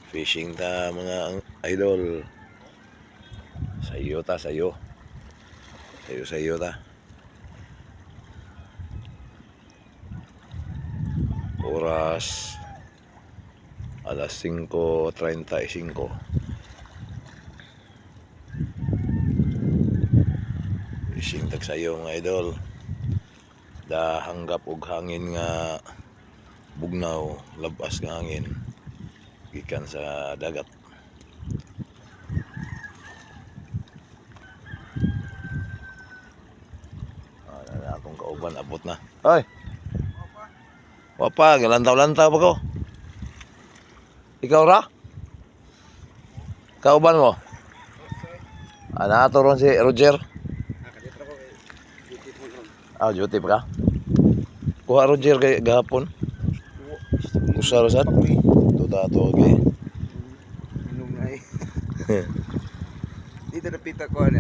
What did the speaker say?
Fishing ta mga idol. Sayo ta, sayo. Sayo ta. Oras alas 5:35. Fishing tag sayo mga idol. Da hanggap og hangin nga bugnaw, labas nga hangin gikan sa dagat. Na akong kauban abot na. Hoy. Wapa, galantaw-lantaw pa ko. Ikaw ra? Kauban mo? Nato ron si Roger. Duty pa ka? Kuha Roger kay gahapon. Usa ra sad. Tuta-tuta kay. Minum na eh. Dito napita ko na.